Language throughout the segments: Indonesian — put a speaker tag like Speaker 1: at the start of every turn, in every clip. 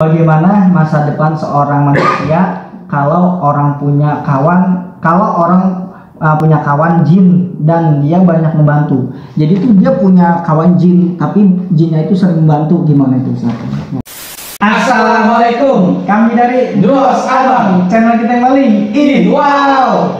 Speaker 1: Bagaimana masa depan seorang manusia kalau orang punya kawan, punya kawan jin dan dia banyak membantu. Jadi tuh dia punya kawan jin, tapi jinnya itu sering membantu. Gimana itu, Ustaz? Assalamualaikum, kami dari Duos Abang, channel kita yang paling ini. Wow.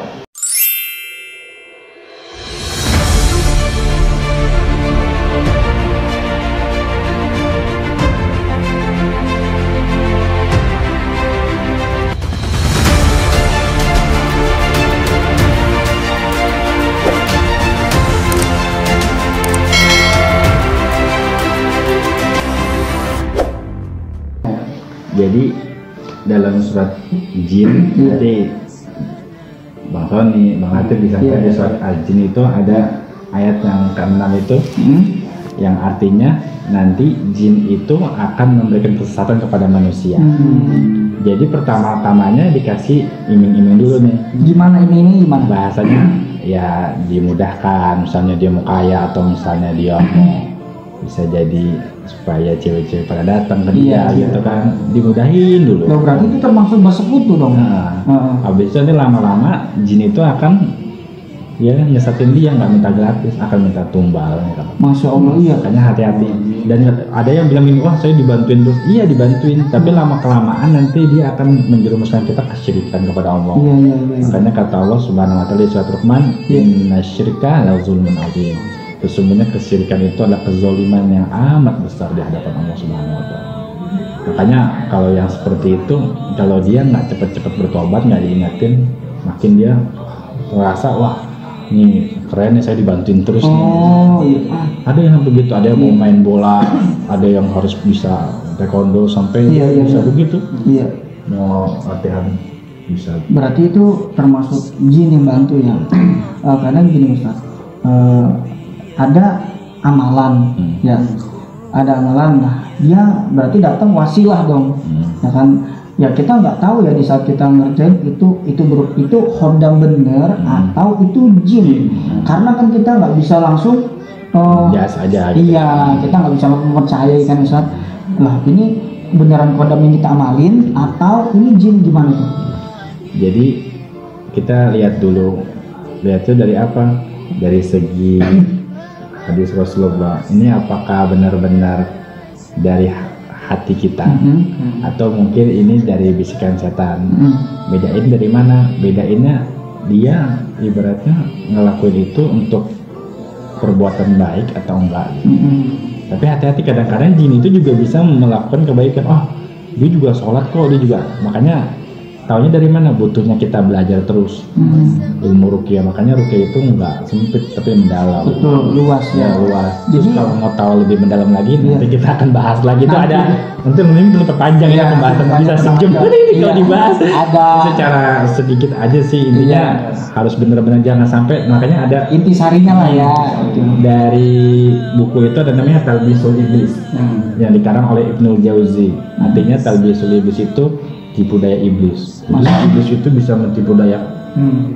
Speaker 2: Jadi dalam surat jin, jadi Bang Tony, Bang Atif disangka di surat Al-Jin itu ada ayat yang ke-6 itu yang artinya nanti jin itu akan memberikan kesesatan kepada manusia. Jadi pertama-tamanya dikasih iming-iming dulu nih.
Speaker 1: Gimana ini gimana?
Speaker 2: Bahasanya ya dimudahkan, misalnya dia mau kaya atau misalnya dia mau bisa jadi supaya cewek-cewek pada datang ke dia gitu kan, dimudahin dulu.
Speaker 1: Loh, berarti itu termasuk bersekutu dong.
Speaker 2: Habis itu nanti lama-lama jin itu akan ya nyesatin dia, nggak minta gratis, akan minta tumbal gitu.
Speaker 1: Masya Allah, iya.
Speaker 2: Makanya hati-hati. Dan ada yang bilang gini, wah saya dibantuin terus. Iya dibantuin, tapi lama kelamaan nanti dia akan menjerumuskan kita kesyirikan kepada Allah.
Speaker 1: Iya.
Speaker 2: Makanya kata Allah Subhanahu Wa Taala di surat Luqman, innasyirka la zulmun azim. Sesungguhnya kesyirikan itu adalah kezaliman yang amat besar di hadapan Allah Subhanahu Wa Taala. Makanya kalau yang seperti itu, kalau dia nggak cepat-cepat bertobat, nggak diingatin, makin dia merasa wah ini keren nih, saya dibantuin terus nih. Ada yang begitu, ada yang mau main bola, ada yang harus bisa taekwondo sampai bisa begitu. Mau latihan bisa.
Speaker 1: Berarti itu termasuk jin yang bantu ya. Kadang gini Ustaz, ada amalan ya, ada amalan. Nah dia berarti datang wasilah dong, ya kan? Ya kita nggak tahu ya di saat kita ngerjain itu khodam bener atau itu jin, karena kan kita nggak bisa langsung
Speaker 2: biasa aja.
Speaker 1: Iya, kita nggak bisa mempercayai kan Ustaz. Lah ini beneran khodam yang kita amalin atau ini jin, gimana tuh?
Speaker 2: Jadi kita lihat dulu, lihatnya dari apa? Dari segi hadis Rasulullah, ini apakah benar-benar dari hati kita atau mungkin ini dari bisikan setan? Bedain dari mana? Bedainnya dia ibaratnya ngelakuin itu untuk perbuatan baik atau enggak. Tapi hati-hati, kadang-kadang jin itu juga bisa melakukan kebaikan. Oh dia juga sholat kok, dia juga, makanya taunya dari mana? Butuhnya kita belajar terus ilmu ruqyah. Makanya ruqyah itu enggak sempit tapi mendalam.
Speaker 1: Betul, luas ya.
Speaker 2: Luas. Terus kalau mau tahu lebih mendalam lagi, nanti kita akan bahas lagi. Itu ada, nanti mungkin belum terpanjang ya pembahasan, bisa sejam ini kalau dibahas. Ada secara sedikit aja sih intinya, harus benar-benar jangan sampai. Makanya ada
Speaker 1: intisarinya lah ya.
Speaker 2: Dari buku itu ada namanya Talbisul Iblis yang dikarang oleh Ibnul Jauzi. Artinya Talbisul Iblis itu tipu daya iblis. Iblis itu bisa mentipu daya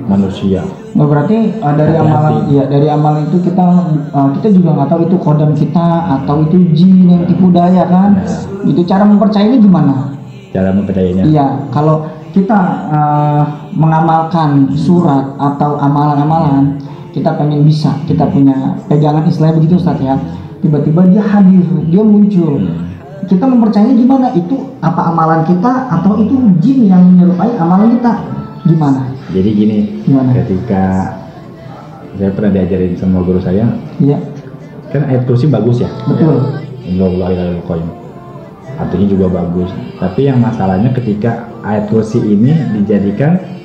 Speaker 2: manusia.
Speaker 1: Nah, berarti dari amalan, ya dari amalan itu kita juga nggak tahu itu kodam kita atau itu jin yang tipu daya kan? Itu cara mempercayainya gimana? Cara mempercayainya? Iya, kalau kita mengamalkan surat atau amalan-amalan, kita pengen bisa, kita punya pegangan Islam begitu Ustaz ya. Tiba-tiba dia hadir, dia muncul. Kita mempercayainya gimana? Itu apa amalan kita atau itu jin yang menyerupai amalan kita? Gimana?
Speaker 2: Jadi gini, ketika saya pernah diajarin sama guru saya, kan ayat kursi bagus ya?
Speaker 1: Betul.
Speaker 2: Artinya juga bagus. Tapi yang masalahnya ketika ayat kursi ini dijadikan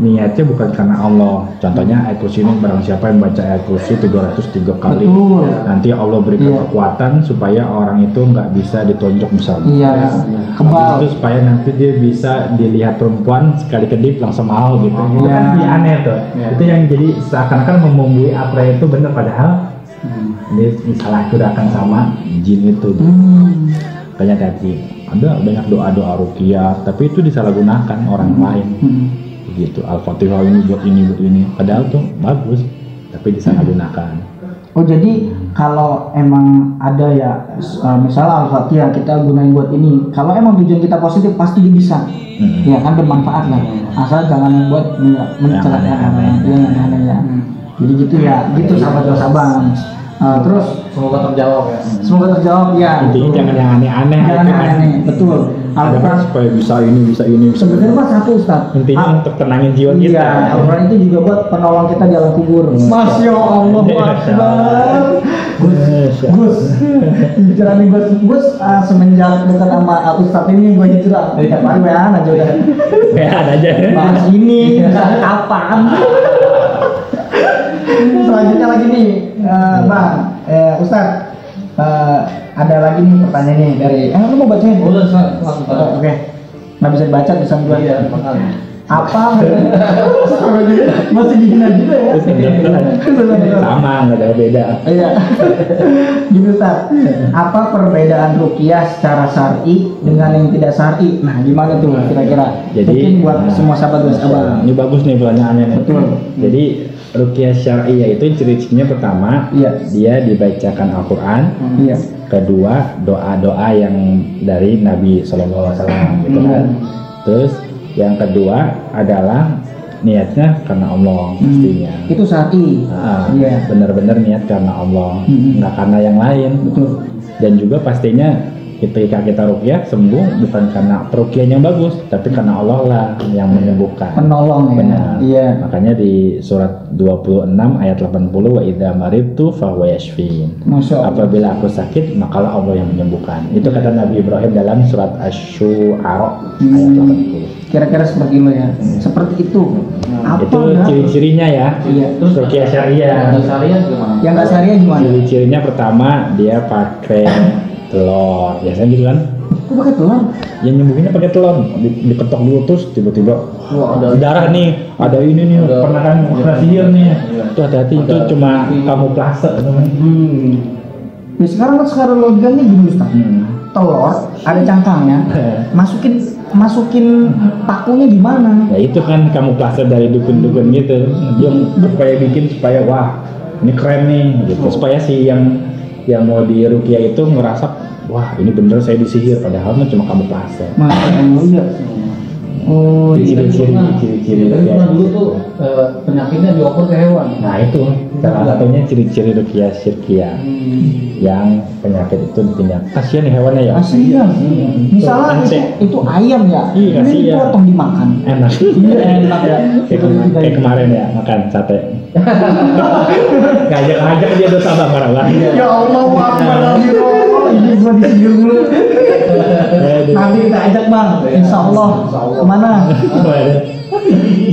Speaker 2: niatnya bukan karena Allah. Contohnya ayat kursi ini, barang siapa yang baca ayat kursi 303 kali, nanti Allah berikan kekuatan supaya orang itu nggak bisa ditonjok misalnya. Kebal. Itu supaya nanti dia bisa dilihat perempuan sekali kedip langsung mau gitu. Itu kan jadi aneh tuh. Itu yang jadi seakan-akan membumbui apa itu benar, padahal dia salah curahkan sama jin itu. Banyak tadi ada banyak doa-doa ruqyah, tapi itu disalahgunakan orang lain. Gitu, Al-Fatihah ini buat ini, padahal tuh bagus tapi disalahgunakan.
Speaker 1: Oh jadi kalau emang ada ya misalnya Al-Fatihah kita gunain buat ini, kalau emang tujuan kita positif pasti dia bisa, ya kan bermanfaat lah. Asal jangan yang buat mencelakakan orang, ya yang aneh ya. Jadi gitu ya, gitu sahabat Sabang. Terus
Speaker 3: Semoga terjawab ya.
Speaker 1: semoga terjawab ya.
Speaker 2: Intinya jangan yang aneh-aneh.
Speaker 1: Jangan
Speaker 2: gitu
Speaker 1: yang
Speaker 2: kan.
Speaker 1: aneh, betul.
Speaker 2: Ada
Speaker 1: Al-Quran
Speaker 2: kan supaya bisa ini.
Speaker 1: sebenarnya Pak satu Ustaz.
Speaker 2: Intinya untuk tenangin jiwa kita.
Speaker 1: Iya, Al-Quran itu juga buat penolong kita di alam kubur. Masya Allah, Akbar. Gus, hijrah nih Gus, semenjak dekat sama Ustaz ini gue hijrah. Tiap hari WA aja udah.
Speaker 2: Ya ada aja.
Speaker 1: Bahas ini, kapan? Selanjutnya lagi nih, Bang, Ustaz, ada lagi nih pertanyaan nih dari, lu mau bacain?
Speaker 3: Udah langsung
Speaker 1: Oke, nggak bisa dibaca bisa gua.
Speaker 3: Iya, makanya.
Speaker 1: Apa? Masih dihina juga ya?
Speaker 2: Sama, nggak ada beda.
Speaker 1: Iya. Gini Ustaz, apa perbedaan ruqyah secara syar'i dengan yang tidak syar'i? Nah, gimana tuh kira-kira?
Speaker 2: Jadi,
Speaker 1: Mungkin buat semua sahabat Abang.
Speaker 2: Ini bagus nih pertanyaannya nih.
Speaker 1: Betul.
Speaker 2: Jadi ruqyah syar'iyah itu ciri-cirinya pertama,
Speaker 1: Iya.
Speaker 2: dia dibacakan Al-Quran.
Speaker 1: Iya.
Speaker 2: Kedua, doa-doa yang dari Nabi SAW gitu kan. Terus yang kedua adalah niatnya karena Allah pastinya.
Speaker 1: Itu syar'i. Iya.
Speaker 2: Benar-benar niat karena Allah, nggak karena yang lain.
Speaker 1: Betul.
Speaker 2: Dan juga pastinya ketika kita ruqyah sembuh bukan karena peruqyah yang bagus, tapi karena Allah lah yang menyembuhkan.
Speaker 1: Penolong ya.
Speaker 2: Benar.
Speaker 1: Iya.
Speaker 2: Makanya di surat 26 ayat 80, wa idza maridtu fa huwa yashfin.
Speaker 1: Masya Allah.
Speaker 2: Apabila aku sakit, makalah Allah yang menyembuhkan. Itu kata Nabi Ibrahim dalam surat Asy-Syu'ara ayat 80.
Speaker 1: Kira-kira seperti itu ya. Seperti itu. Apa
Speaker 2: Itu
Speaker 1: enggak?
Speaker 2: ciri-cirinya ya.
Speaker 1: Iya.
Speaker 2: Terus ruqyah syariah.
Speaker 3: Yang syariah gimana?
Speaker 1: Yang nggak syariah gimana?
Speaker 2: Ciri-cirinya pertama dia pakai telur, biasanya gitu kan?
Speaker 1: Kok pakai telur?
Speaker 2: Yang nyembuhinnya pakai telur, diketok dulu terus tiba-tiba
Speaker 3: Wah, ada
Speaker 2: darah nih, ada ini nih,
Speaker 3: Ada-
Speaker 2: pernah kan
Speaker 3: iya.
Speaker 2: operasian nih.
Speaker 3: Iya.
Speaker 2: Itu hati-hati itu
Speaker 3: Ada-
Speaker 2: cuma kamuflase namanya.
Speaker 1: Ya sekarang logikanya gini Ustaz. Telur ada cangkangnya, masukin pakunya di mana?
Speaker 2: Ya itu kan kamuflase dari dukun-dukun gitu. Dia supaya bikin supaya wah ini keren nih gitu. Supaya si yang mau di ruqyah itu ngerasa wah ini bener saya disihir padahal mah cuma kamuflase.
Speaker 1: Masya Allah ya. Oh, iya.
Speaker 2: Ciri-ciri
Speaker 3: Tapi
Speaker 2: ruqyah.
Speaker 3: kan dulu tuh penyakitnya dioper ke hewan.
Speaker 2: Nah itu salah satunya ciri-ciri ruqyah syirkiyah yang penyakit itu dipindah. Kasihan nih hewannya ya.
Speaker 1: Kasihan. Misalnya
Speaker 2: Ente.
Speaker 1: itu ayam ya,
Speaker 2: Iya,
Speaker 1: ini
Speaker 2: kasihan.
Speaker 1: dipotong dimakan.
Speaker 2: Enak.
Speaker 1: Iya enak ya.
Speaker 2: Kayak kemarin ya makan sate. Ngajak-ngajak dia dosa marah.
Speaker 1: Ya Allah, ini gua disindir dulu. Nanti kita ajak Bang, Insya Allah. Kemana?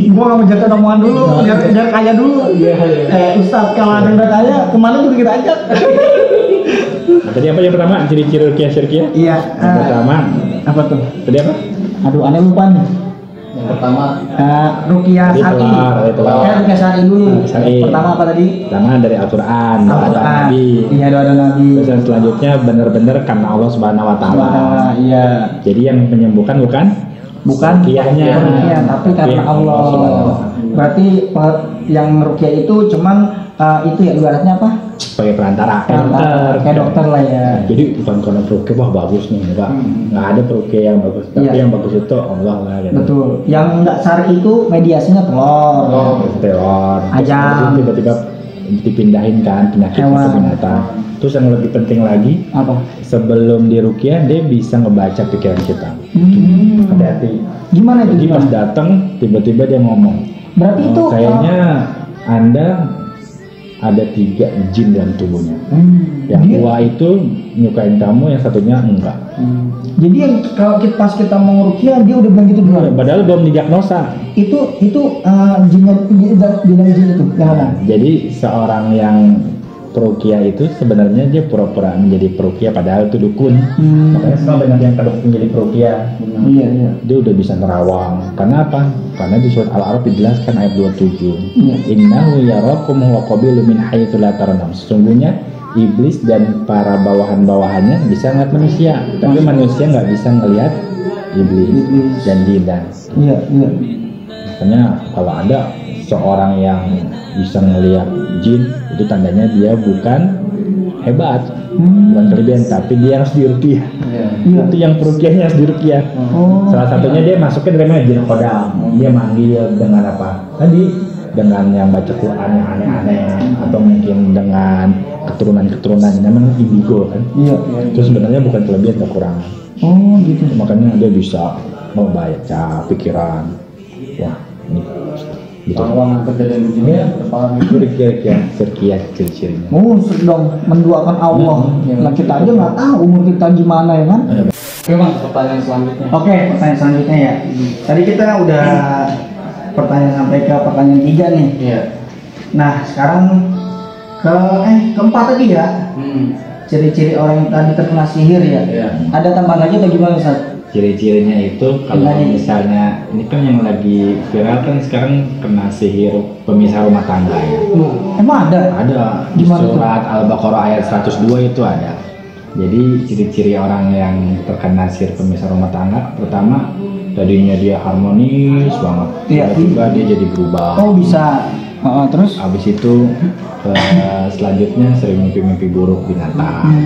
Speaker 1: Gua nggak mau jatuh omongan dulu, biar kaya dulu. Ustadz kalau ada yang udah kaya, kemana juga kita ajak.
Speaker 2: Tadi apa yang pertama? Ciri-ciri ruqyah syirkiyah?
Speaker 1: Iya.
Speaker 2: Yang pertama
Speaker 1: Apa tuh?
Speaker 2: tadi apa?
Speaker 1: Aduh, aneh lupa nih.
Speaker 3: Yang pertama
Speaker 1: Ruqyah
Speaker 2: Tadi
Speaker 1: syar'i.
Speaker 2: telur.
Speaker 1: Ruqyah syar'i dulu.
Speaker 2: Syar'i.
Speaker 1: Pertama apa tadi?
Speaker 2: Pertama dari Al-Quran, doa
Speaker 1: Al-Quran.
Speaker 2: Nabi.
Speaker 1: Iya, doa Nabi.
Speaker 2: Terus yang selanjutnya benar-benar karena Allah Subhanahu Wa Taala.
Speaker 1: Subhanallah, iya.
Speaker 2: Jadi yang menyembuhkan bukan ruqyahnya,
Speaker 1: ruqyah, tapi karena Allah.
Speaker 2: Subhanahu wa Ta'ala.
Speaker 1: Berarti yang ruqyah itu cuman itu ya ibaratnya apa?
Speaker 2: Sebagai perantara,
Speaker 1: Kayak dokter lah ya.
Speaker 2: Jadi bukan karena peruqyah wah bagus nih, nggak ada peruqyah yang bagus, tapi
Speaker 1: Iya.
Speaker 2: yang bagus itu Allah lah. Gitu.
Speaker 1: Betul. Yang enggak syar'i itu mediasinya telur.
Speaker 2: Teror,
Speaker 1: Ajang.
Speaker 2: tiba-tiba dipindahin kan penyakit
Speaker 1: Hewan.
Speaker 2: ke binatang. Terus yang lebih penting lagi,
Speaker 1: Apa?
Speaker 2: sebelum diruqyah dia bisa ngebaca pikiran kita. Hati-hati.
Speaker 1: Gimana itu?
Speaker 2: Jadi pas
Speaker 1: Gimana?
Speaker 2: datang tiba-tiba dia ngomong,
Speaker 1: Berarti itu
Speaker 2: kayaknya Anda ada 3 jin dalam tubuhnya. Yang
Speaker 1: dia-
Speaker 2: dua itu nyukain kamu, yang satunya enggak.
Speaker 1: Jadi yang kalau pas kita mau ruqyah dia udah bilang gitu duluan.
Speaker 2: Padahal belum didiagnosa.
Speaker 1: Itu jinnya jin itu yang mana?
Speaker 2: Jadi seorang yang peruqyah itu sebenarnya dia pura-pura menjadi peruqyah padahal itu dukun. Makanya sekarang banyak yang kadang menjadi peruqyah.
Speaker 1: Iya, iya.
Speaker 2: Dia udah bisa nerawang. Karena apa? Karena di surat Al-A'raf dijelaskan ayat 27.
Speaker 1: Iya.
Speaker 2: Innahu yarakum wa qabilu min haitsu la tarawun. Sesungguhnya iblis dan para bawahan-bawahannya bisa ngeliat manusia, tapi manusia nggak bisa ngelihat iblis
Speaker 1: Iblis.
Speaker 2: dan jin.
Speaker 1: Iya, iya.
Speaker 2: Makanya kalau ada seorang yang bisa ngelihat jin, itu tandanya dia bukan hebat, bukan kelebihan, tapi dia harus diruqyah.
Speaker 1: Iya.
Speaker 2: Itu yang peruqyahnya harus diruqyah. Salah satunya dia masuknya dari mana? Jin kodam. Dia manggil dengan apa? Tadi dengan yang baca Quran yang aneh-aneh, atau mungkin dengan keturunan-keturunan namanya indigo kan.
Speaker 1: Iya.
Speaker 2: Itu sebenarnya bukan kelebihan, kekurangan.
Speaker 1: Oh gitu.
Speaker 2: Makanya dia bisa membaca pikiran. Wah, ini gitu.
Speaker 3: Kalau kejadian begini ya, kepala
Speaker 2: Itu kira-kira ciri-cirinya.
Speaker 1: Oh sedang menduakan Allah. Nah kita aja nggak tahu umur kita gimana ya kan.
Speaker 3: Oke bang, pertanyaan selanjutnya.
Speaker 1: Oke, pertanyaan selanjutnya ya. Tadi kita udah pertanyaan sampai ke pertanyaan 3 nih.
Speaker 3: Iya.
Speaker 1: Nah sekarang keempat tadi ya. Ciri-ciri orang yang tadi terkena sihir ya.
Speaker 3: Iya.
Speaker 1: Ada tambahan lagi atau gimana Ustaz?
Speaker 2: Ciri-cirinya itu kalau
Speaker 1: Gimana?
Speaker 2: misalnya ini kan yang lagi viral kan sekarang kena sihir pemisah rumah tangga ya.
Speaker 1: Emang ada?
Speaker 2: Ada di
Speaker 1: Gimana tuh?
Speaker 2: surat Al-Baqarah ayat 102 itu ada. Jadi ciri-ciri orang yang terkena sihir pemisah rumah tangga, pertama tadinya dia harmonis banget,
Speaker 1: Iya.
Speaker 2: tiba-tiba dia jadi berubah.
Speaker 1: Oh bisa. Terus?
Speaker 2: Habis itu selanjutnya sering mimpi-mimpi buruk binatang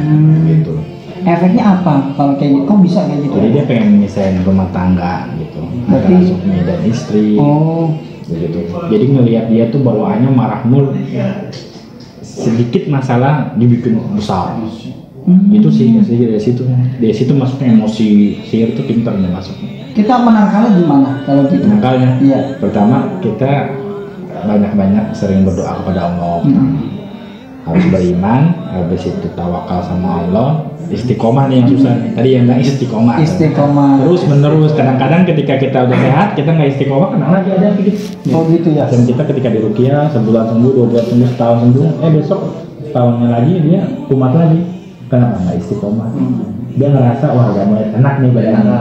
Speaker 2: gitu.
Speaker 1: Efeknya apa kalau kayak gitu? Kok bisa kayak gitu?
Speaker 2: Jadi dia pengen misahin rumah tangga gitu,
Speaker 1: Berarti-
Speaker 2: antara suami dan istri.
Speaker 1: Oh.
Speaker 2: Begitu. Jadi ngelihat dia tuh bawaannya marah mulu, sedikit masalah dibikin besar. Itu sih dari situ masuknya emosi. Sihir itu pintarnya masuknya.
Speaker 1: Kita menangkalnya gimana kalau gitu?
Speaker 2: Makanya
Speaker 1: Iya.
Speaker 2: pertama kita banyak-banyak sering berdoa kepada Allah. Harus beriman, habis itu tawakal sama Allah, istiqomah nih yang susah. Tadi yang bilang istiqomah.
Speaker 1: Istiqomah.
Speaker 2: Terus menerus, kadang-kadang ketika kita udah sehat, kita nggak istiqomah, kena lagi ada gitu.
Speaker 1: Oh gitu ya.
Speaker 2: Dan kita ketika di ruqyah, sebulan sembuh, 2 bulan sembuh, setahun sembuh, besok setahunnya lagi dia kumat lagi. Kenapa nggak istiqomah? Dia ngerasa wah udah mulai enak nih badannya.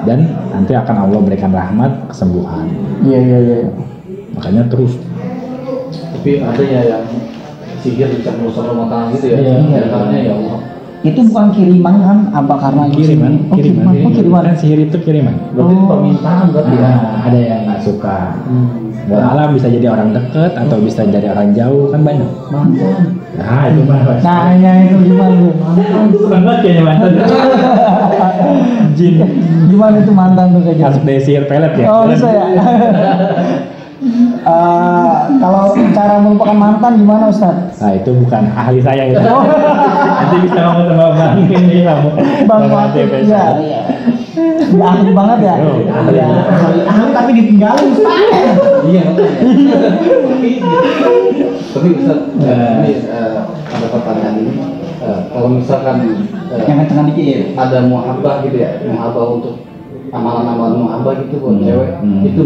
Speaker 2: Dan nanti akan Allah berikan rahmat, kesembuhan.
Speaker 1: Iya.
Speaker 2: Makanya terus.
Speaker 3: Tapi ada ya yang sihir bisa merusak rumah tangga gitu ya.
Speaker 2: Iya.
Speaker 3: Caranya ya Allah.
Speaker 1: Itu bukan kiriman kan? Apa karena
Speaker 2: Kiriman.
Speaker 1: Oh kiriman.
Speaker 2: Kan sihir itu kiriman.
Speaker 3: Berarti permintaan berarti ya.
Speaker 2: Ada yang nggak suka. Alam bisa jadi orang dekat atau bisa jadi orang jauh, kan banyak.
Speaker 1: Mantan.
Speaker 2: Nah itu mah.
Speaker 1: Nah ya itu gimana tuh?
Speaker 2: Seneng banget kayaknya mantan. Jin.
Speaker 1: Gimana itu mantan tuh kayak gitu?
Speaker 2: Masuk dari sihir pelet ya.
Speaker 1: Oh bisa ya. Kalau cara melupakan mantan gimana Ustaz?
Speaker 2: Nah itu bukan ahli saya itu. Nanti bisa ngomong sama Bang ini kamu.
Speaker 1: Bang Fatih ya. Ahli banget ya. Ya. Ahli tapi ditinggalin Ustaz.
Speaker 3: Iya. Tapi Ustaz, ini ada pertanyaan ini. Kalau misalkan
Speaker 1: Yang kencang dikit.
Speaker 3: ada muhabah gitu ya, muhabah untuk amalan-amalan muhabah gitu buat cewek, itu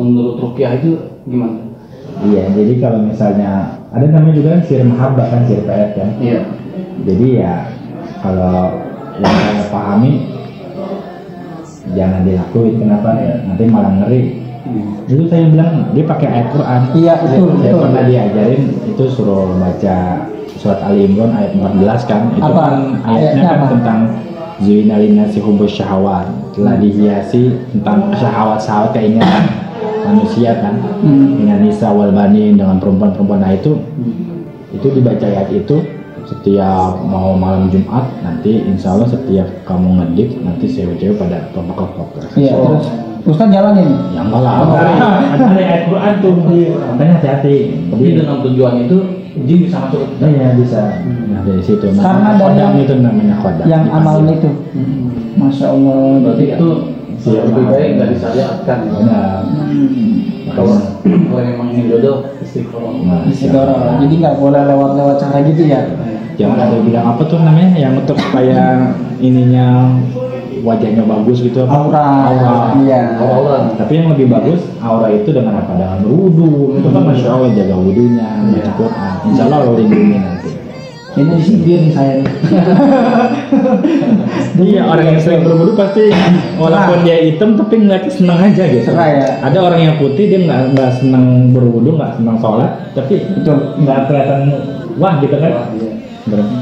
Speaker 3: menurut ruqyah itu gimana?
Speaker 2: Iya, jadi kalau misalnya ada namanya juga kan sihir mahabbah kan, sihir pelet kan.
Speaker 3: Iya.
Speaker 2: Jadi ya kalau yang saya pahami jangan dilakuin, kenapa ya? Nanti malah ngeri. Itu saya bilang dia pakai ayat Quran.
Speaker 1: Iya, betul,
Speaker 2: Saya
Speaker 1: betul.
Speaker 2: pernah diajarin itu suruh baca surat Ali Imran ayat 14 kan. Itu
Speaker 1: Apa?
Speaker 2: kan ayatnya
Speaker 1: Ayatnya
Speaker 2: kan
Speaker 1: apa?
Speaker 2: tentang Zuina linnasi hubbus syahawat, telah dihiasi tentang syahwat-syahwat keinginan manusia kan, dengan nisa wal banin, dengan perempuan-perempuan. Nah itu dibaca ayat itu setiap mau malam Jumat, nanti insya Allah setiap kamu ngedip nanti cewek-cewek pada kelompok-kelompok.
Speaker 1: Iya, terus Ustaz jalanin.
Speaker 2: Yang enggak lah, ada ayat Quran tuh, makanya hati-hati.
Speaker 3: Tapi dengan tujuan itu jin bisa masuk.
Speaker 2: Ya bisa. Nah dari situ.
Speaker 1: Karena dari
Speaker 2: Khodam itu namanya khodam.
Speaker 1: Yang amalan itu. Masya Allah.
Speaker 3: Berarti itu lebih baik nggak disyariatkan.
Speaker 2: Benar.
Speaker 3: Kalau memang ingin jodoh istiqoroh.
Speaker 2: Nah,
Speaker 1: Istiqoroh. Jadi nggak boleh lewat-lewat cara gitu ya.
Speaker 2: jangan ada bilang apa tuh namanya yang untuk supaya ininya wajahnya bagus gitu apa?
Speaker 1: Aura. Iya.
Speaker 3: Aura.
Speaker 2: Tapi yang lebih bagus aura itu dengan apa? Dengan berwudu. Itu kan masya Allah jaga wudunya, baca Quran. Insya Allah Allah lindungi nanti.
Speaker 1: Ini disibir nih saya nih.
Speaker 2: Iya, orang yang sering berwudu pasti walaupun dia hitam tapi ngeliatnya senang aja gitu.
Speaker 1: Cerah ya.
Speaker 2: Ada orang yang putih dia nggak senang berwudu, nggak senang sholat, tapi
Speaker 1: Betul.
Speaker 2: nggak kelihatan wah gitu kan.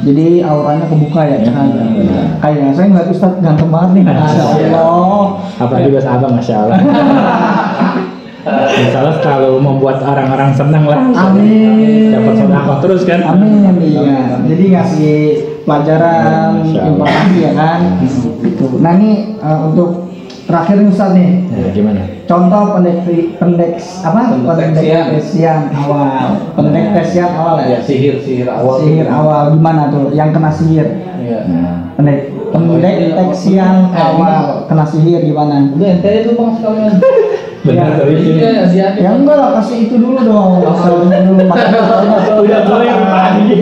Speaker 1: Jadi auranya kebuka ya,
Speaker 2: Ya,
Speaker 1: cahaya.
Speaker 2: benar.
Speaker 1: Kayak saya ngeliat Ustaz ganteng banget nih. Masya Allah.
Speaker 2: Apalagi bahasa abang, masya Allah. Misalnya selalu membuat orang-orang senang lah.
Speaker 1: Amin.
Speaker 2: Dapat sedekah terus kan.
Speaker 1: Amin. Iya. Jadi ngasih pelajaran,
Speaker 2: Masya Allah.
Speaker 1: informasi ya kan. Gitu. Nah ini untuk terakhir nih Ustaz nih.
Speaker 2: Ya, gimana?
Speaker 1: Contoh pendeteksian awal. Pendeteksian awal
Speaker 3: Ya,
Speaker 1: ya.
Speaker 3: sihir awal.
Speaker 1: Sihir awal gimana tuh? Yang kena sihir.
Speaker 3: Iya.
Speaker 2: Nah,
Speaker 1: Pendeteksian awal kena sihir gimana?
Speaker 3: Udah ente itu Bang sekalian.
Speaker 2: benar dari sini.
Speaker 3: Iya, hati-hati.
Speaker 1: Ya enggak lah, kasih itu dulu dong. Soalnya dulu
Speaker 2: Udah mulai lagi.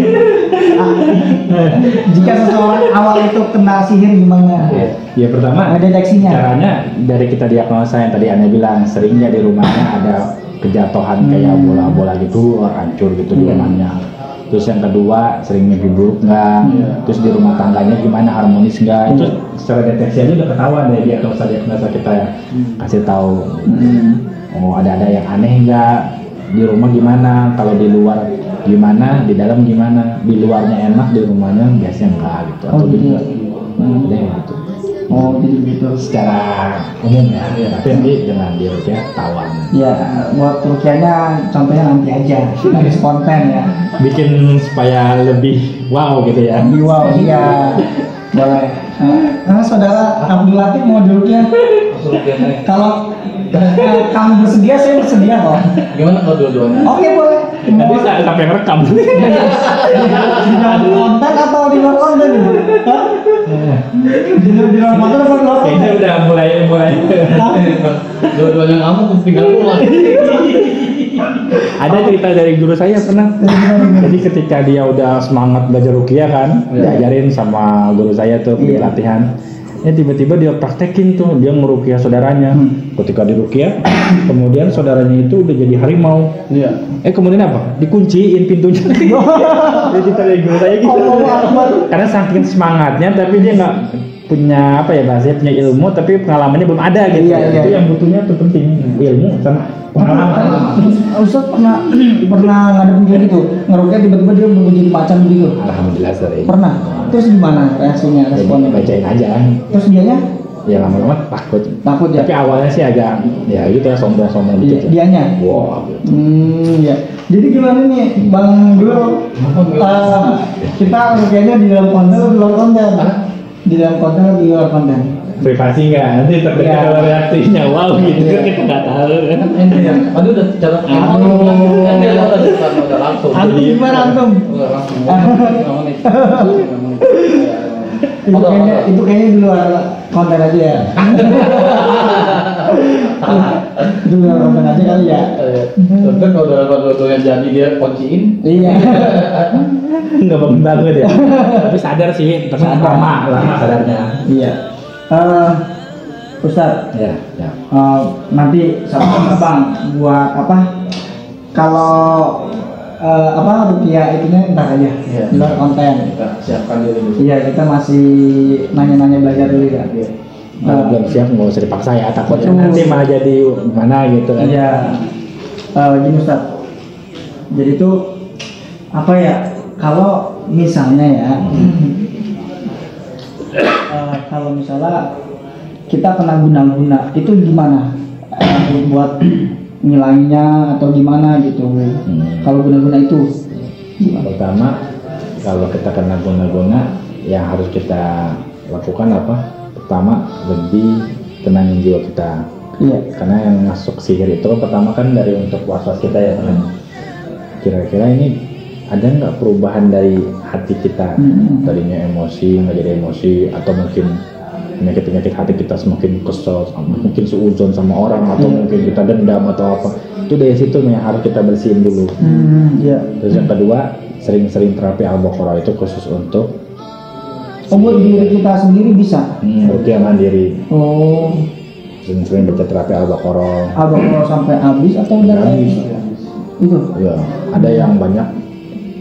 Speaker 1: Jika seseorang awal itu kena sihir gimana?
Speaker 2: Ya pertama
Speaker 1: Ngedeteksinya.
Speaker 2: caranya dari kita diagnosa yang tadi Anda bilang, seringnya di rumahnya ada kejatuhan kayak bola-bola gitu, hancur gitu di rumahnya. Terus yang kedua, sering mimpi buruk nggak? Terus di rumah tangganya gimana, harmonis nggak? Itu secara deteksi aja udah ketahuan dari diagnosa kita ya. Kasih tahu, oh ada yang aneh nggak? Di rumah gimana? Kalau di luar gimana? Di dalam gimana? Di luarnya enak, di rumahnya biasanya enggak gitu. Atau
Speaker 1: Oh, gitu.
Speaker 2: ada yang gitu.
Speaker 1: Oh jadi gitu.
Speaker 2: Secara umum ya, tapi nanti dengan dia udah tawan.
Speaker 1: Ya buat rukiahnya contohnya nanti aja, harus konten ya.
Speaker 2: Bikin supaya lebih wow gitu ya.
Speaker 1: Di wow iya boleh. Nah, saudara Abdul Latif mau dirukiah? Kalau kamu bersedia, saya bersedia kok.
Speaker 3: Gimana kalau dua-duanya?
Speaker 1: Oke boleh.
Speaker 2: Nanti sampai ngerekam.
Speaker 1: Di dalam konten atau di luar konten ini? Hah? Di luar konten atau di luar
Speaker 2: Kayaknya
Speaker 1: konten?
Speaker 2: udah mulai.
Speaker 3: Dua-duanya kamu tinggal pulang.
Speaker 2: Ada cerita dari guru saya pernah. Jadi ketika dia udah semangat belajar rukiah kan, diajarin sama guru saya tuh di
Speaker 1: Iya.
Speaker 2: pelatihan. Ya tiba-tiba dia praktekin tuh, dia ngerukiah saudaranya. Ketika dirukiah, kemudian saudaranya itu udah jadi harimau.
Speaker 3: Iya.
Speaker 2: Kemudian apa? Dikunciin pintunya. Jadi cerita dari guru saya gitu.
Speaker 1: Allahu Akbar.
Speaker 2: Karena saking semangatnya, tapi dia nggak punya apa ya bahasanya, punya ilmu tapi pengalamannya belum ada gitu.
Speaker 1: Iya, iya.
Speaker 2: Itu yang butuhnya tuh penting, ilmu sama pengalaman.
Speaker 1: Ustaz pernah ngadepin kayak gitu, ngerukiah tiba-tiba dia berubah jadi macan begitu.
Speaker 2: Alhamdulillah sering.
Speaker 1: Pernah. Terus gimana reaksinya, responnya?
Speaker 2: Bacain aja.
Speaker 1: Terus dianya
Speaker 2: Ya lama-lama takut.
Speaker 1: takut ya?
Speaker 2: Tapi awalnya sih agak ya gitu ya, sombong-sombong dikit.
Speaker 1: Dianya?
Speaker 2: Wow.
Speaker 1: Ya. Jadi gimana nih Bang Dul? Kita rukiahnya di dalam konten atau di luar konten? Di dalam konten atau di luar konten?
Speaker 2: Privasi nggak? Nanti terdengar
Speaker 1: Iya.
Speaker 2: kalau reaksinya wow gitu
Speaker 1: Iya.
Speaker 2: kan kita nggak tahu.
Speaker 3: Ente ya. Aduh udah cara
Speaker 1: Aduh.
Speaker 3: Ente udah langsung.
Speaker 1: Antum gimana antum?
Speaker 3: Udah langsung.
Speaker 1: Itu kayaknya di luar konten aja ya. Itu di luar konten aja kali ya.
Speaker 3: Tapi kalau dua-dua yang jadi dia kunciin.
Speaker 1: Iya.
Speaker 2: Nggak banget ya. Tapi sadar sih, tapi
Speaker 1: Sadar.
Speaker 2: lama sadarnya.
Speaker 1: Iya. Ustaz,
Speaker 2: Ya, ya.
Speaker 1: nanti sama Bang buat apa? Kalau rupiah itunya ntar aja
Speaker 3: Iya.
Speaker 1: di luar konten.
Speaker 3: Kita siapkan diri dulu.
Speaker 1: Iya, kita masih nanya-nanya belajar dulu ya.
Speaker 2: Kalau belum siap nggak usah dipaksa ya, takutnya
Speaker 1: Betul.
Speaker 2: nanti malah jadi gimana gitu kan.
Speaker 1: Iya. Gini Ustaz. Jadi itu apa ya? Kalau misalnya ya, kalau misalnya kita kena guna-guna, itu gimana? Buat ngilanginnya atau gimana gitu? Kalau guna-guna itu gimana?
Speaker 2: Pertama, kalau kita kena guna-guna, yang harus kita lakukan apa? Pertama, lebih tenangin jiwa kita.
Speaker 1: Iya.
Speaker 2: Karena yang masuk sihir itu pertama kan dari untuk was-was kita ya kan. Kira-kira ini ada nggak perubahan dari hati kita? Tadinya emosi nggak jadi emosi, atau mungkin penyakit hati kita semakin kesel, mungkin seuzon sama orang, atau mungkin kita dendam atau apa. Itu dari situ yang harus kita bersihin dulu.
Speaker 1: Iya.
Speaker 2: Terus yang kedua, sering-sering terapi Al-Baqarah itu khusus untuk
Speaker 1: Buat diri kita sendiri bisa.
Speaker 2: rukiah mandiri.
Speaker 1: Oh,
Speaker 2: Sering-sering baca terapi Al-Baqarah.
Speaker 1: kalau sampai habis atau udah
Speaker 2: Habis.
Speaker 1: Itu.
Speaker 2: Ya, ada yang banyak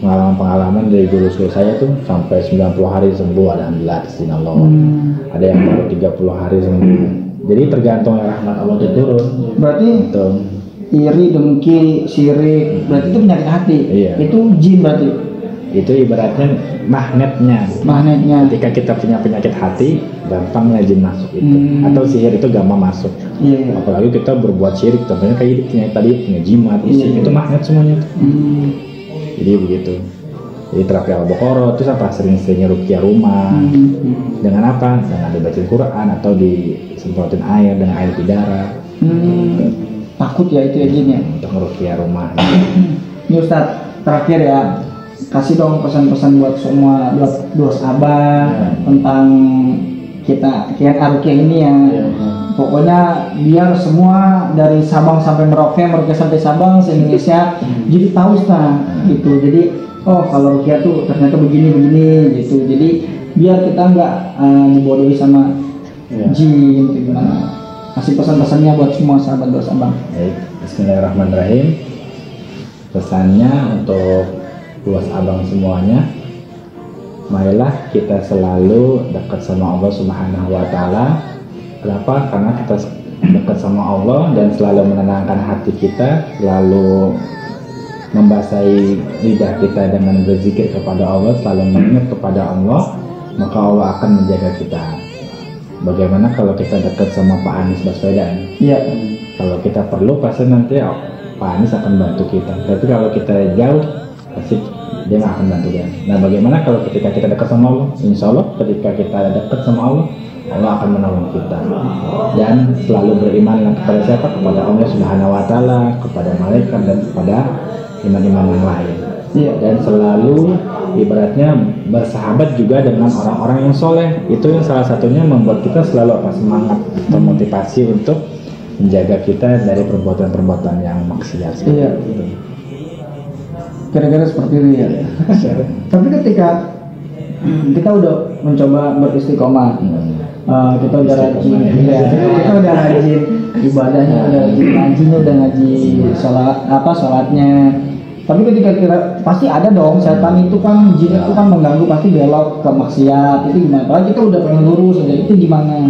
Speaker 2: pengalaman dari guru saya tuh sampai 90 hari sembuh, alhamdulillah, izin Allah. Ada yang baru 30 hari sembuh. Jadi tergantung rahmat Allah itu turun.
Speaker 1: Berarti
Speaker 2: Gitu.
Speaker 1: iri, dengki, sirik, berarti itu penyakit hati.
Speaker 2: Iya.
Speaker 1: Itu jin berarti
Speaker 2: Itu ibaratnya magnetnya.
Speaker 1: magnetnya.
Speaker 2: Ketika kita punya penyakit hati, gampangnya jin masuk itu, atau sihir itu gampang masuk.
Speaker 1: Iya.
Speaker 2: Apalagi kita berbuat syirik, contohnya kayak tadi punya jimat, itu magnet semuanya tuh. Jadi begitu. Jadi terapi al-baqarah, terus apa, sering-seringnya ruqyah rumah. Dengan apa? Dengan dibacain Quran atau disemprotin air dengan air bidara.
Speaker 1: Takut ya itu ya jin ya.
Speaker 2: Untuk ruqyah rumah.
Speaker 1: Ini Ustadz, terakhir ya, kasih dong pesan-pesan buat semua dua abang tentang kita ruqyah ini ya. Pokoknya biar semua dari Sabang sampai Merauke sampai Sabang se-Indonesia jadi tahu Ustadz gitu. Jadi oh kalau ruqyah tuh ternyata begini gitu. Jadi biar kita nggak dibodohi sama jin gitu. Gimana? Kasih pesan-pesannya buat semua sahabat doa abang.
Speaker 2: Baik, bismillahirrahmanirrahim. Pesannya untuk luas abang semuanya, marilah kita selalu dekat sama Allah Subhanahu wa Ta'ala. Kenapa? Karena kita dekat sama Allah dan selalu menenangkan hati kita, selalu membasahi lidah kita dengan berzikir kepada Allah, selalu mengingat kepada Allah, maka Allah akan menjaga kita. Bagaimana kalau kita dekat sama Pak Anies Baswedan?
Speaker 1: Iya.
Speaker 2: Kalau kita perlu pasti nanti Pak Anies akan bantu kita. Tapi kalau kita jauh pasti dia nggak akan bantu dia. Nah, bagaimana kalau ketika kita dekat sama Allah? Insya Allah ketika kita dekat sama Allah, Allah akan menolong kita. Dan selalu beriman kepada siapa? Kepada Allah Subhanahu wa Ta'ala, kepada malaikat dan kepada iman-iman yang lain.
Speaker 1: Iya.
Speaker 2: Dan selalu ibaratnya bersahabat juga dengan orang-orang yang soleh. Itu yang salah satunya membuat kita selalu semangat atau motivasi untuk menjaga kita dari perbuatan-perbuatan yang maksiat.
Speaker 1: Iya. Kira-kira seperti itu ya. Tapi ketika kita udah mencoba beristiqomah, kita udah rajin, kita udah rajin ibadahnya, udah rajin ngajinya, udah ngaji sholatnya. Tapi ketika kita pasti ada dong setan itu kan, jin itu kan mengganggu, pasti belok ke maksiat. Itu gimana? Kalau kita udah pengen lurus, itu gimana?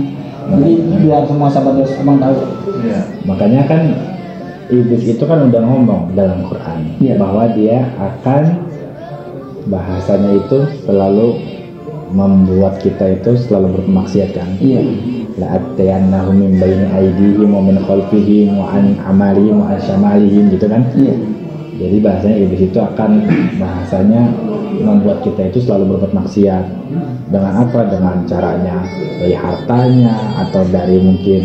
Speaker 1: Jadi biar semua sahabat abang tahu.
Speaker 2: Makanya kan iblis itu kan udah ngomong dalam Quran bahwa dia akan bahasanya itu selalu membuat kita itu selalu bermaksiat kan. La'atayannahum min baini aydihim wa min khalfihim wa an amalihim wa an syamalihim gitu kan. Jadi bahasanya iblis itu akan bahasanya membuat kita itu selalu berbuat maksiat. Dengan apa? Dengan caranya, dari hartanya, atau dari mungkin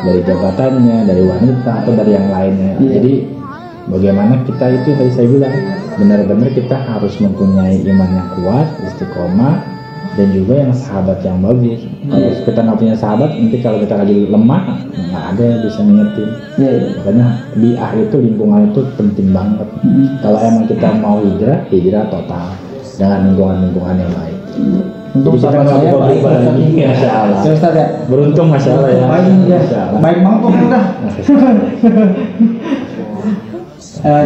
Speaker 2: dari jabatannya, dari wanita, atau dari yang lainnya. Jadi bagaimana kita itu tadi saya bilang, benar-benar kita harus mempunyai iman yang kuat, istiqomah, dan juga yang sahabat yang bagus. Kalau kita nggak punya sahabat, nanti kalau kita lagi lemah, nggak ada yang bisa ngingetin. Makanya bi'ah itu, lingkungan itu penting banget. Kalau emang kita mau hijrah total dengan lingkungan yang baik.
Speaker 1: Untuk sahabat saya baik,
Speaker 2: Masya Allah.
Speaker 1: Ustaz ya.
Speaker 2: Beruntung Masya Allah ya.
Speaker 1: Baik banget kok udah.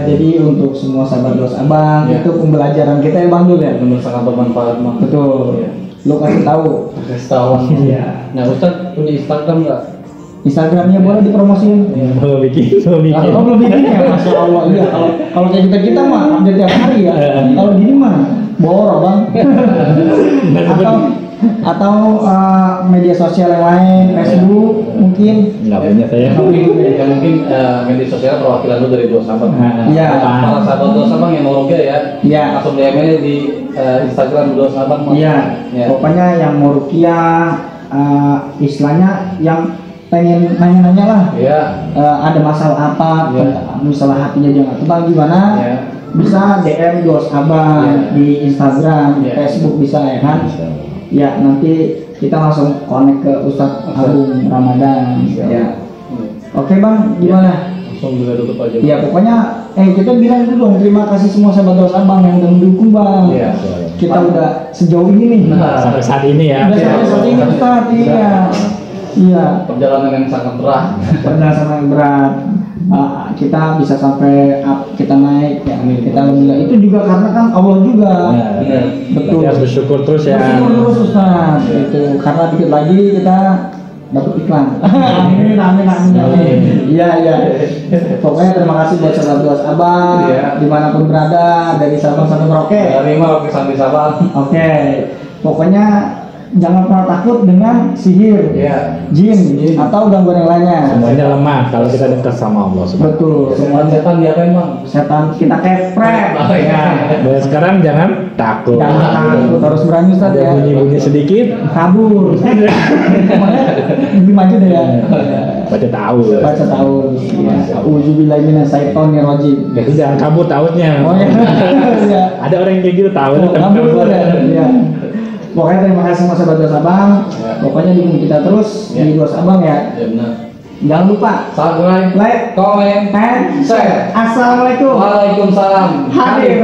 Speaker 1: Jadi untuk semua sahabat dos abang itu pembelajaran kita ya bang dulu ya.
Speaker 3: Benar, sangat bermanfaat bang.
Speaker 1: Betul. Lu kasih tahu. Iya.
Speaker 3: Nah Ustaz punya Instagram nggak?
Speaker 1: Instagramnya boleh dipromosiin.
Speaker 2: Belum bikin.
Speaker 1: Kalau belum bikin ya Masya Allah. Iya. Kalau kayak kita mah update tiap hari ya. Kalau gini mah borok bang. atau media sosial yang lain, Facebook mungkin.
Speaker 2: Nggak punya saya.
Speaker 3: Ya mungkin media sosial perwakilan lu dari dua sahabat.
Speaker 1: Iya.
Speaker 3: Para sahabat dua sahabat yang mau ruqyah ya.
Speaker 1: Iya.
Speaker 3: Langsung DM aja di Instagram dua sahabat.
Speaker 1: Iya. Pokoknya yang mau ruqyah, istilahnya yang pengen nanya-nanya lah.
Speaker 3: Iya.
Speaker 1: Ada masalah apa? Misalnya hatinya dia nggak tenang gimana? Bisa DM dos abang di Instagram, Facebook bisa ya kan? Ya nanti kita langsung connect ke Ustadz Agung Ramadan. Ya. Oke bang, gimana?
Speaker 3: Langsung juga tutup aja.
Speaker 1: Ya pokoknya kita bilang dulu dong terima kasih semua sahabat dos abang yang udah mendukung bang. Kita udah sejauh ini nih.
Speaker 2: Sampai saat ini ya.
Speaker 1: Udah sampai saat ini Ustadz, iya.
Speaker 3: Perjalanan yang sangat berat.
Speaker 1: Perjalanan yang berat. Kita bisa sampai kita naik ya. Kita alhamdulillah itu juga karena kan Allah juga. Betul.
Speaker 2: Harus bersyukur terus ya.
Speaker 1: Bersyukur terus Ustaz. Itu karena dikit lagi kita dapat iklan. Amin. Iya. Pokoknya terima kasih buat sahabat dos abang dimanapun berada, dari Sabang sampai Merauke.
Speaker 3: Dari Merauke sampai Sabang.
Speaker 1: Oke. Pokoknya jangan pernah takut dengan sihir,
Speaker 3: Iya.
Speaker 1: jin, atau gangguan yang lainnya.
Speaker 2: Semuanya lemah kalau kita dekat sama Allah Subhanahu.
Speaker 1: Betul.
Speaker 3: Semua setan diapain bang?
Speaker 1: Setan kita kepret.
Speaker 3: Oh, iya.
Speaker 2: Dan sekarang jangan takut.
Speaker 1: Jangan takut, harus berani Ustaz
Speaker 2: Ada
Speaker 1: ya.
Speaker 2: bunyi-bunyi sedikit,
Speaker 1: Kabur. Makanya lebih maju deh ya.
Speaker 2: baca tahu.
Speaker 1: Baca tahu. Auzubillahi minasyaitonir rajim.
Speaker 2: Jadi jangan kabur tautnya.
Speaker 1: Oh ya. Iya.
Speaker 2: Ada orang yang kayak gitu tahu.
Speaker 1: Kabur ya. Iya. Pokoknya terima kasih sama sahabat Dos Abang. Pokoknya dukung kita terus di Dos Abang ya.
Speaker 3: Ya benar.
Speaker 1: Jangan lupa
Speaker 3: Subscribe,
Speaker 1: like,
Speaker 3: comment,
Speaker 1: and
Speaker 3: share.
Speaker 1: Assalamualaikum.
Speaker 3: Waalaikumsalam.
Speaker 1: Hadir.